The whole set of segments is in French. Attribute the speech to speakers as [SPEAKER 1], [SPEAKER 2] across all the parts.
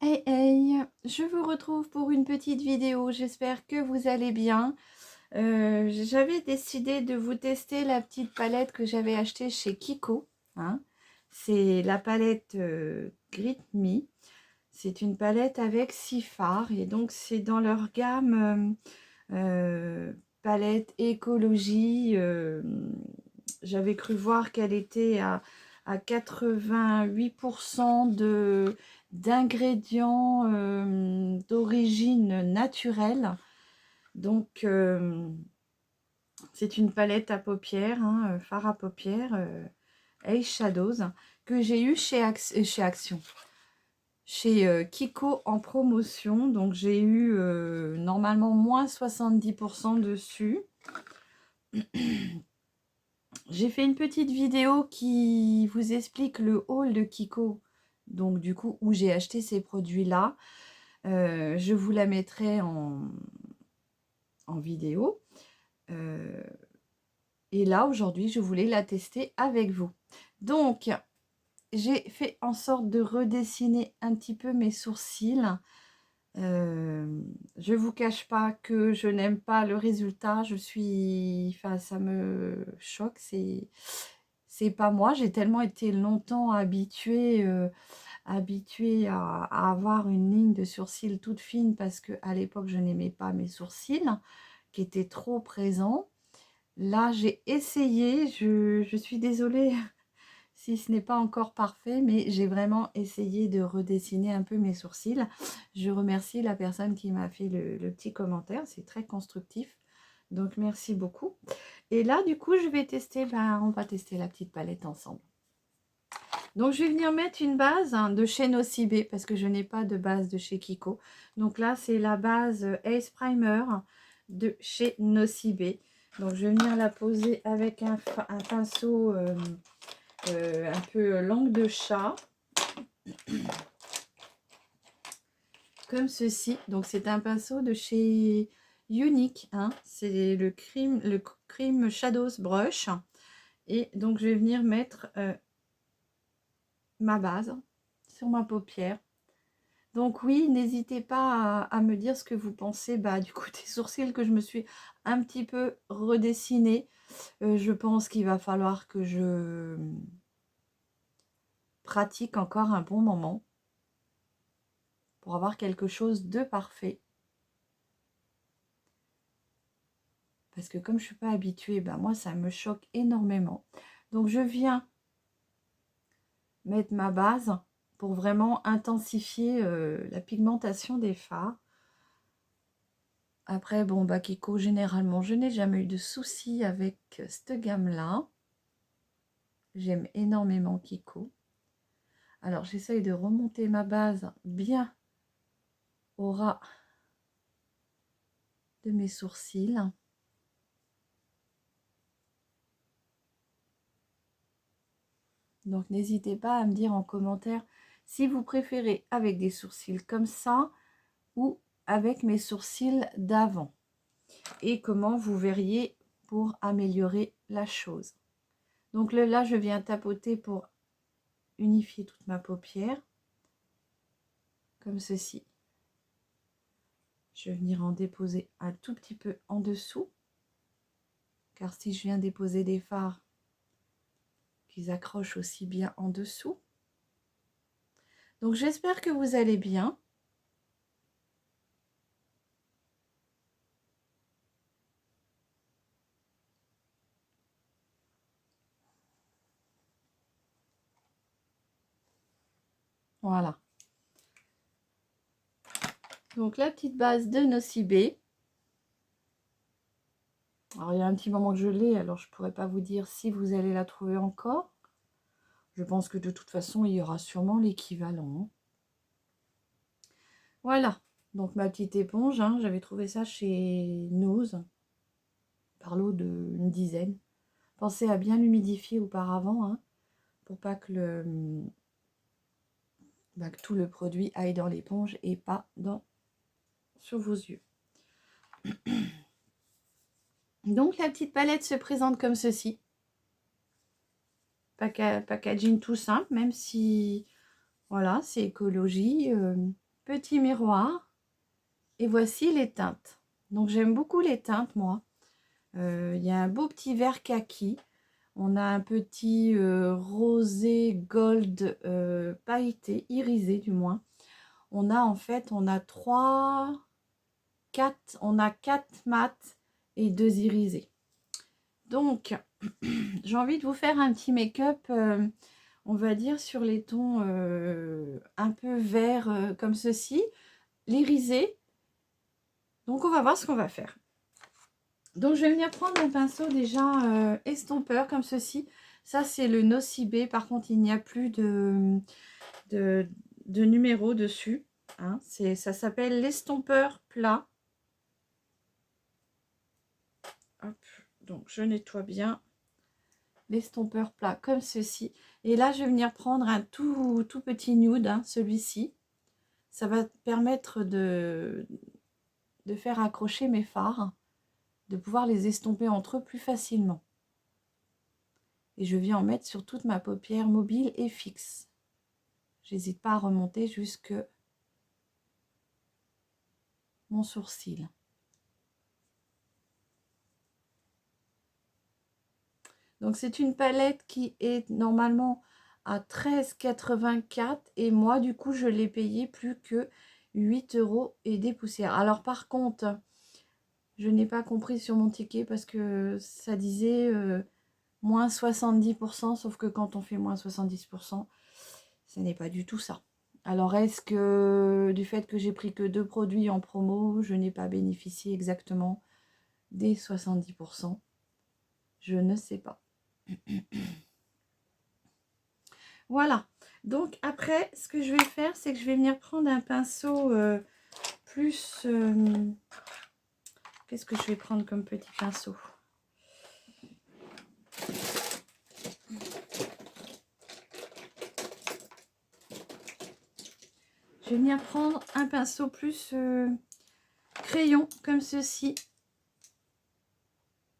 [SPEAKER 1] Hey hey, je vous retrouve pour une petite vidéo, j'espère que vous allez bien. J'avais décidé de vous tester la petite palette que j'avais achetée chez Kiko, hein. C'est la palette Grit Me. C'est une palette avec 6 fards et donc c'est dans leur gamme palette écologie. J'avais cru voir qu'elle était à 88% d'ingrédients d'origine naturelle. Donc, c'est une palette à paupières, hein, fard à paupières, Eyeshadows, que j'ai eu chez Action. Chez Kiko en promotion. Donc, j'ai eu normalement moins 70% dessus. J'ai fait une petite vidéo qui vous explique le haul de Kiko, donc du coup où j'ai acheté ces produits-là. Je vous la mettrai en vidéo. Et là, aujourd'hui, je voulais la tester avec vous. Donc, j'ai fait en sorte de redessiner un petit peu mes sourcils. Je vous cache pas que je n'aime pas le résultat. Enfin, ça me choque. C'est pas moi. J'ai tellement été longtemps habituée à avoir une ligne de sourcils toute fine parce que à l'époque, je n'aimais pas mes sourcils qui étaient trop présents. Là, j'ai essayé. Je suis désolée si ce n'est pas encore parfait, mais j'ai vraiment essayé de redessiner un peu mes sourcils. Je remercie la personne qui m'a fait le petit commentaire, c'est très constructif, donc merci beaucoup. Et là, du coup, je vais tester, on va tester la petite palette ensemble. Donc, je vais venir mettre une base de chez Nocibé, parce que je n'ai pas de base de chez Kiko. Donc là, c'est la base Ace Primer de chez Nocibé. Donc, je vais venir la poser avec un pinceau un peu langue de chat, comme ceci. Donc c'est un pinceau de chez Unique, hein. C'est le Cream Shadows Brush. Et donc je vais venir mettre ma base sur ma paupière. Donc oui, n'hésitez pas à me dire ce que vous pensez du coup des sourcils que je me suis un petit peu redessiné. Je pense qu'il va falloir que je pratique encore un bon moment pour avoir quelque chose de parfait. Parce que comme je ne suis pas habituée, moi ça me choque énormément. Donc je viens mettre ma base pour vraiment intensifier la pigmentation des fards. Après, bon, Kiko, généralement, je n'ai jamais eu de soucis avec cette gamme-là. J'aime énormément Kiko. Alors, j'essaye de remonter ma base bien au ras de mes sourcils. Donc, n'hésitez pas à me dire en commentaire si vous préférez avec des sourcils comme ça ou avec mes sourcils d'avant. Et comment vous verriez pour améliorer la chose. Donc là, je viens tapoter pour unifier toute ma paupière. Comme ceci. Je vais venir en déposer un tout petit peu en dessous. Car si je viens déposer des fards, qu'ils accrochent aussi bien en dessous. Donc j'espère que vous allez bien. Voilà. Donc la petite base de Nocibé. Alors il y a un petit moment que je l'ai, alors je ne pourrais pas vous dire si vous allez la trouver encore. Je pense que de toute façon, il y aura sûrement l'équivalent. Voilà. Donc ma petite éponge, hein, j'avais trouvé ça chez Nose. Par l'eau d'une dizaine. Pensez à bien l'humidifier auparavant, hein, pour pas que que tout le produit aille dans l'éponge et pas sur vos yeux. Donc la petite palette se présente comme ceci. Packaging tout simple, même si voilà, c'est écologie. petit miroir et voici les teintes. Donc j'aime beaucoup les teintes moi. Il y a un beau petit vert kaki. On a un petit rosé gold pailleté, irisé du moins. On a en fait, on a 4 mat et 2 irisés. Donc, j'ai envie de vous faire un petit make-up, on va dire, sur les tons un peu verts comme ceci, l'irisé. Donc, on va voir ce qu'on va faire. Donc, je vais venir prendre un pinceau déjà estompeur comme ceci. Ça, c'est le Nocibé. Par contre, il n'y a plus de numéro dessus. Hein. Ça s'appelle l'estompeur plat. Hop. Donc, je nettoie bien l'estompeur plat comme ceci. Et là, je vais venir prendre un tout petit nude, hein, celui-ci. Ça va permettre de faire accrocher mes fards, de pouvoir les estomper entre eux plus facilement. Et je viens en mettre sur toute ma paupière mobile et fixe. J'hésite pas à remonter jusque mon sourcil. Donc c'est une palette qui est normalement à 13,84 et moi du coup je l'ai payé plus que 8 € et des poussières. Alors par contre, je n'ai pas compris sur mon ticket parce que ça disait moins 70%, sauf que quand on fait moins 70%, ce n'est pas du tout ça. Alors est-ce que du fait que j'ai pris que 2 produits en promo, je n'ai pas bénéficié exactement des 70%? Je ne sais pas. Voilà. Donc après, ce que je vais faire, c'est que je vais venir prendre un pinceau plus... Qu'est-ce que je vais prendre comme petit pinceau? Je vais venir prendre un pinceau plus crayon, comme ceci.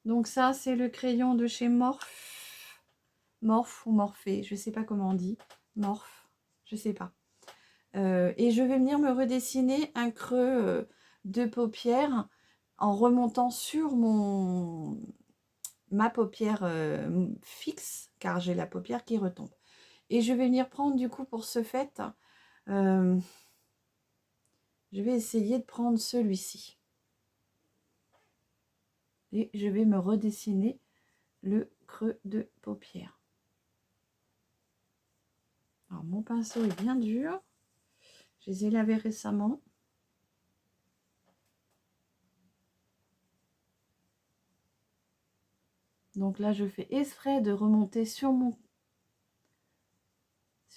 [SPEAKER 1] Donc ça, c'est le crayon de chez Morphe. Morphe ou Morphée, je ne sais pas comment on dit. Morphe, je ne sais pas. Et je vais venir me redessiner un creux de paupière en remontant sur ma paupière fixe, car j'ai la paupière qui retombe. Et je vais venir prendre du coup pour ce fait, je vais essayer de prendre celui-ci. Et je vais me redessiner le creux de paupière. Alors mon pinceau est bien dur. Je les ai lavés récemment. Donc là, je fais exprès de remonter sur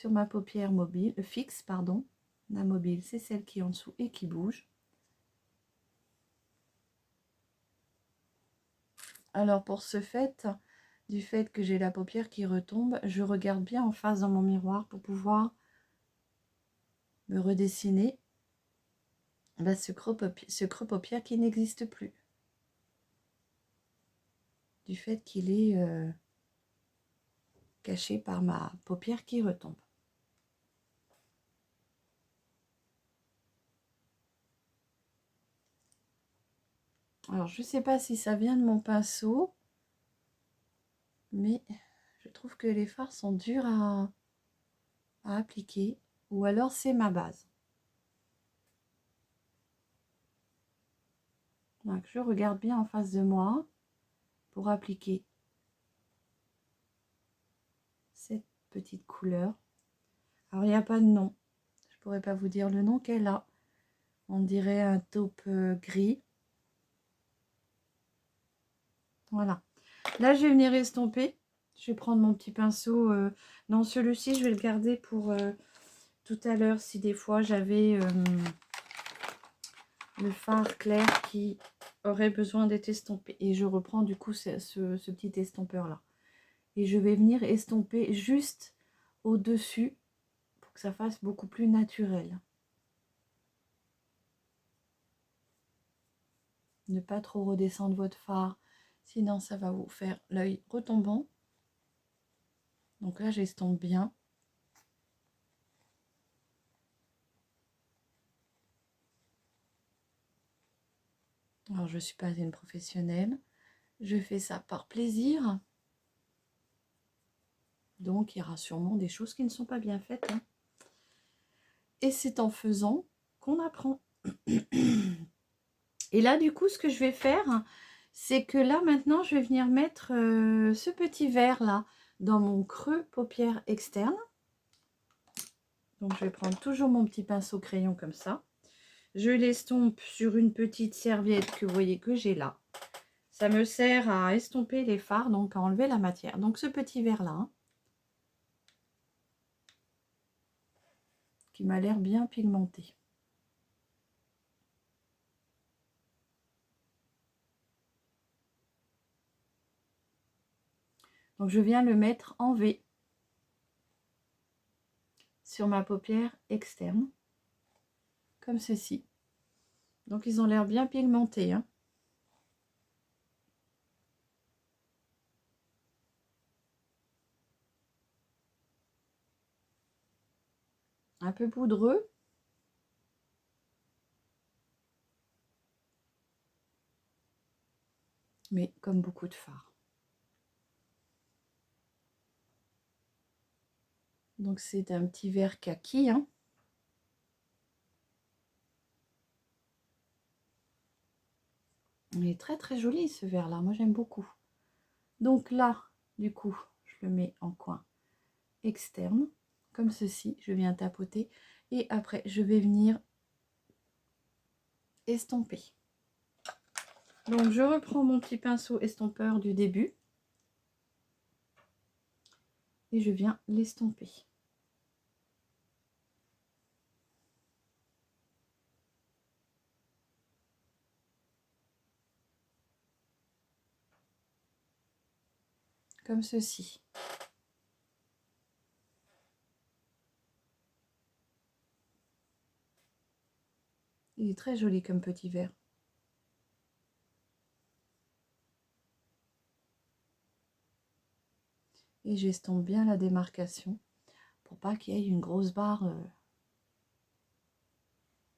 [SPEAKER 1] ma paupière mobile, fixe, pardon. La mobile, c'est celle qui est en dessous et qui bouge. Alors pour ce fait, du fait que j'ai la paupière qui retombe, je regarde bien en face dans mon miroir pour pouvoir me redessiner ce creux paupière qui n'existe plus. Du fait qu'il est caché par ma paupière qui retombe. Alors, je ne sais pas si ça vient de mon pinceau, mais je trouve que les fards sont durs à appliquer, ou alors c'est ma base. Donc, je regarde bien en face de moi pour appliquer cette petite couleur. Alors, il n'y a pas de nom. Je ne pourrais pas vous dire le nom qu'elle a. On dirait un taupe gris. Voilà. Là, je vais venir estomper. Je vais prendre mon petit pinceau. Non, celui-ci, je vais le garder pour tout à l'heure si des fois j'avais le fard clair qui aurait besoin d'être estompé. Et je reprends du coup ce petit estompeur-là. Et je vais venir estomper juste au-dessus pour que ça fasse beaucoup plus naturel. Ne pas trop redescendre votre fard, sinon ça va vous faire l'œil retombant. Donc là, j'estompe bien. Alors, je ne suis pas une professionnelle. Je fais ça par plaisir. Donc, il y aura sûrement des choses qui ne sont pas bien faites, hein. Et c'est en faisant qu'on apprend. Et là, du coup, ce que je vais faire, c'est que là, maintenant, je vais venir mettre ce petit verre là dans mon creux paupière externe. Donc, je vais prendre toujours mon petit pinceau crayon comme ça. Je l'estompe sur une petite serviette que vous voyez que j'ai là. Ça me sert à estomper les fards, donc à enlever la matière. Donc, ce petit verre là, hein, qui m'a l'air bien pigmenté. Donc, je viens le mettre en V sur ma paupière externe, comme ceci. Donc, ils ont l'air bien pigmentés, hein. Un peu poudreux. Mais comme beaucoup de fards. Donc, c'est un petit verre kaki, hein. Il est très très joli ce verre là, moi j'aime beaucoup. Donc là, du coup, je le mets en coin externe, comme ceci, je viens tapoter. Et après, je vais venir estomper. Donc je reprends mon petit pinceau estompeur du début. Et je viens l'estomper. Comme ceci. Il est très joli comme petit verre. Et j'estompe bien la démarcation pour pas qu'il y ait une grosse barre.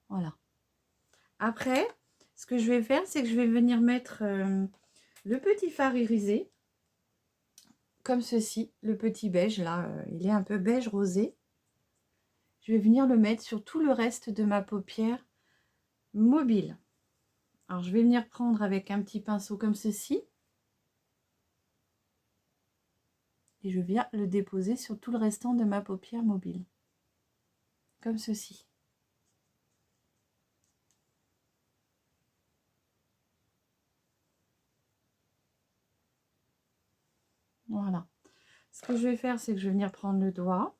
[SPEAKER 1] Voilà. Après, ce que je vais faire, c'est que je vais venir mettre le petit fard irisé, comme ceci, le petit beige, là, il est un peu beige rosé. Je vais venir le mettre sur tout le reste de ma paupière mobile. Alors, je vais venir prendre avec un petit pinceau comme ceci. Et je viens le déposer sur tout le restant de ma paupière mobile. Comme ceci. Voilà. Ce que je vais faire, c'est que je vais venir prendre le doigt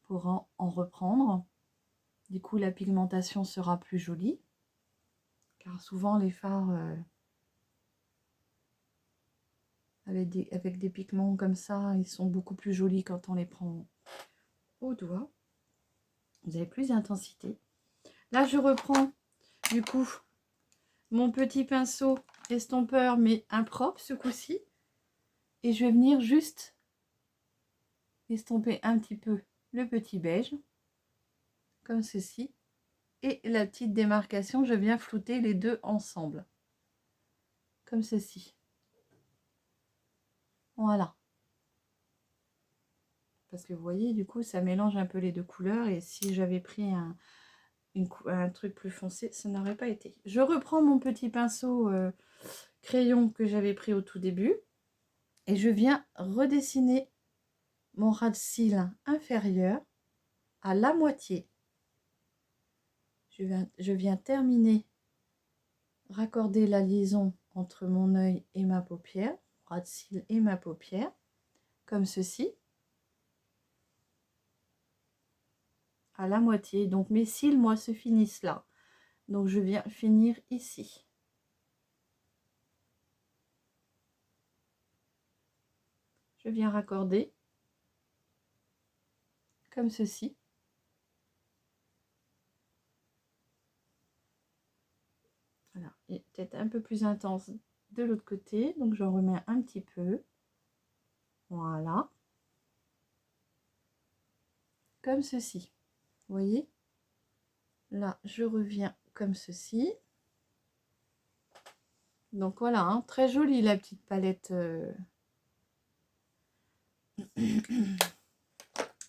[SPEAKER 1] pour en reprendre. Du coup, la pigmentation sera plus jolie. Car souvent, les fards avec des pigments comme ça, ils sont beaucoup plus jolis quand on les prend au doigt. Vous avez plus d'intensité. Là, je reprends du coup mon petit pinceau estompeur, mais impropre ce coup-ci. Et je vais venir juste estomper un petit peu le petit beige, comme ceci. Et la petite démarcation, je viens flouter les deux ensemble, comme ceci. Voilà. Parce que vous voyez, du coup, ça mélange un peu les deux couleurs. Et si j'avais pris un truc plus foncé, ça n'aurait pas été. Je reprends mon petit pinceau crayon que j'avais pris au tout début. Et je viens redessiner mon ras de cils inférieur à la moitié. Je viens terminer, raccorder la liaison entre mon œil et ma paupière, ras de cils et ma paupière, comme ceci. À la moitié. Donc mes cils, moi, se finissent là. Donc je viens finir ici. Je viens raccorder comme ceci. Voilà. Et peut-être un peu plus intense de l'autre côté. Donc j'en remets un petit peu. Voilà. Comme ceci. Vous voyez? Là, je reviens comme ceci. Donc voilà, hein, très jolie la petite palette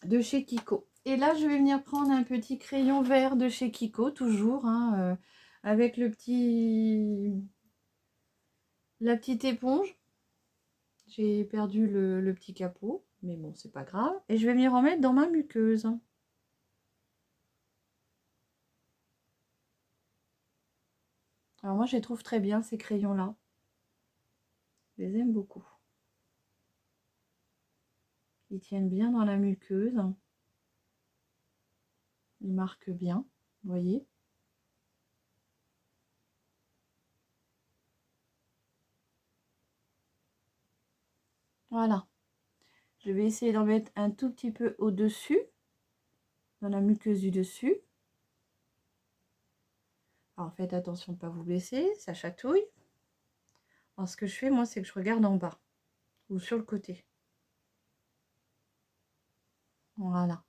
[SPEAKER 1] de chez Kiko. Et là, je vais venir prendre un petit crayon vert de chez Kiko, toujours, hein, avec la petite éponge. J'ai perdu le petit capot, mais bon, c'est pas grave. Et je vais m'y remettre dans ma muqueuse. Alors moi, je les trouve très bien, ces crayons-là. Je les aime beaucoup. Ils tiennent bien dans la muqueuse. Ils marquent bien, vous voyez. Voilà. Je vais essayer d'en mettre un tout petit peu au-dessus, dans la muqueuse du dessus. Alors faites attention de ne pas vous blesser, ça chatouille. Alors ce que je fais, moi, c'est que je regarde en bas ou sur le côté. Voilà.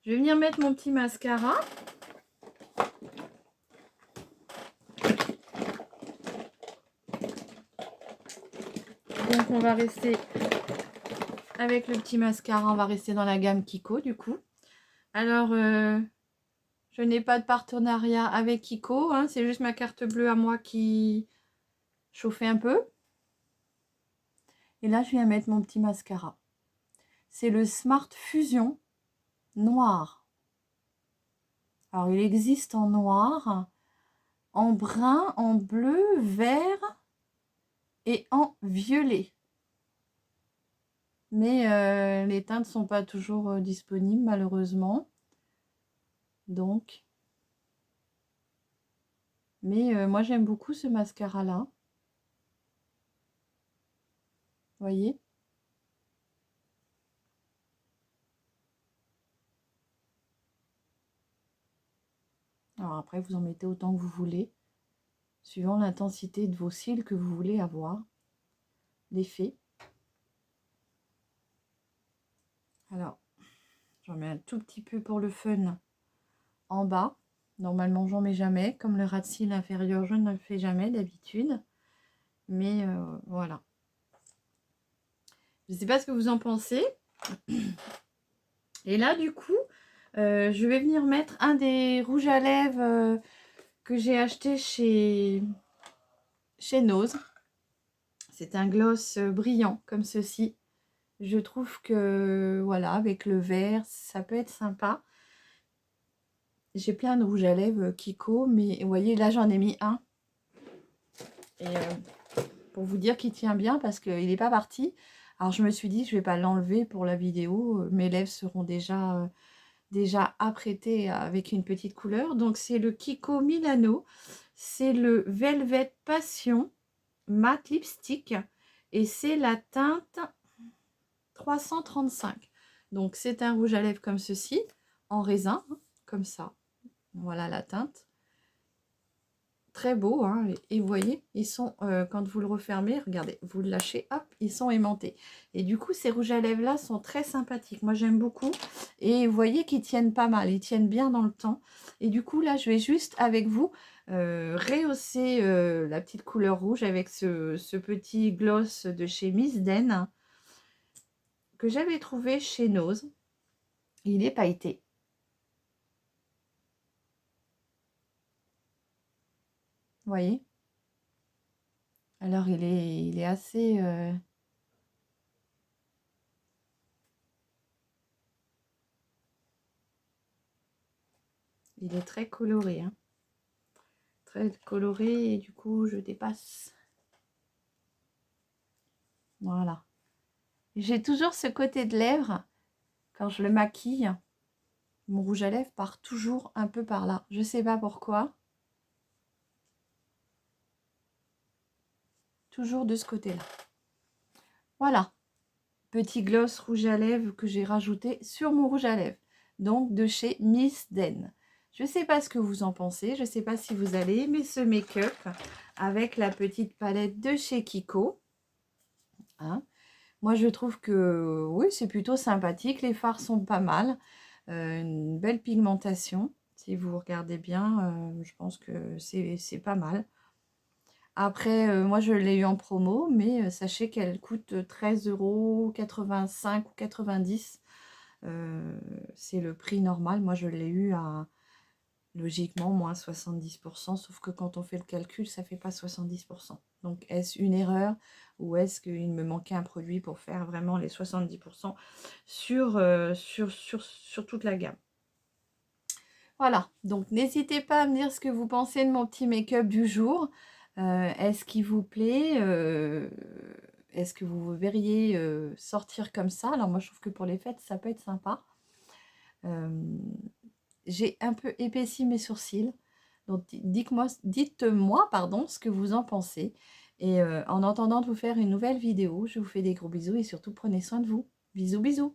[SPEAKER 1] Je vais venir mettre mon petit mascara. Donc on va rester avec le petit mascara, on va rester dans la gamme Kiko du coup. Alors je n'ai pas de partenariat avec Kiko, hein, c'est juste ma carte bleue à moi qui chauffait un peu. Et là je viens mettre mon petit mascara. C'est le Smart Fusion noir. Alors il existe en noir, en brun, en bleu, vert et en violet. Mais les teintes ne sont pas toujours disponibles malheureusement. Donc, mais moi j'aime beaucoup ce mascara là. Vous voyez? Alors après, vous en mettez autant que vous voulez, suivant l'intensité de vos cils que vous voulez avoir, l'effet. Alors, j'en mets un tout petit peu pour le fun en bas. Normalement, j'en mets jamais. Comme le ras de cils inférieur, je ne le fais jamais d'habitude. Mais voilà. Je ne sais pas ce que vous en pensez. Et là, du coup, je vais venir mettre un des rouges à lèvres que j'ai acheté chez Nose. C'est un gloss brillant comme ceci. Je trouve que, voilà, avec le vert, ça peut être sympa. J'ai plein de rouges à lèvres Kiko, mais vous voyez, là, j'en ai mis un. Et pour vous dire qu'il tient bien, parce qu'il n'est pas parti. Alors, je me suis dit, je ne vais pas l'enlever pour la vidéo. Mes lèvres seront déjà apprêtées avec une petite couleur. Donc, c'est le Kiko Milano. C'est le Velvet Passion Matte Lipstick. Et c'est la teinte 335. Donc c'est un rouge à lèvres comme ceci, en raisin, hein, comme ça. Voilà la teinte. Très beau, hein, et vous voyez, ils sont, quand vous le refermez, regardez, vous le lâchez, hop, ils sont aimantés. Et du coup, ces rouges à lèvres là sont très sympathiques. Moi, j'aime beaucoup. Et vous voyez qu'ils tiennent pas mal, ils tiennent bien dans le temps. Et du coup, là, je vais juste avec vous rehausser la petite couleur rouge avec ce petit gloss de chez Miss Den que j'avais trouvé chez Nose. Il est pailleté. Vous voyez? Alors, il est assez... il est très coloré. Hein. Très coloré et du coup, je dépasse. Voilà. J'ai toujours ce côté de lèvres. Quand je le maquille, mon rouge à lèvres part toujours un peu par là. Je ne sais pas pourquoi. Toujours de ce côté-là. Voilà. Petit gloss rouge à lèvres que j'ai rajouté sur mon rouge à lèvres. Donc, de chez Miss Den. Je ne sais pas ce que vous en pensez. Je ne sais pas si vous allez aimer ce make-up avec la petite palette de chez Kiko. Hein, moi, je trouve que oui, c'est plutôt sympathique. Les fards sont pas mal. Une belle pigmentation. Si vous regardez bien, je pense que c'est pas mal. Après, moi je l'ai eu en promo, mais sachez qu'elle coûte 13,85 € ou 90. C'est le prix normal. Moi je l'ai eu à, logiquement, moins 70%, sauf que quand on fait le calcul, ça fait pas 70%. Donc est-ce une erreur ou est-ce qu'il me manquait un produit pour faire vraiment les 70% sur toute la gamme? Voilà, donc n'hésitez pas à me dire ce que vous pensez de mon petit make-up du jour. Est-ce qu'il vous plaît? Est-ce que vous verriez sortir comme ça? Alors moi je trouve que pour les fêtes ça peut être sympa. J'ai un peu épaissi mes sourcils, donc dites-moi pardon, ce que vous en pensez. Et en attendant de vous faire une nouvelle vidéo, je vous fais des gros bisous et surtout prenez soin de vous. Bisous bisous.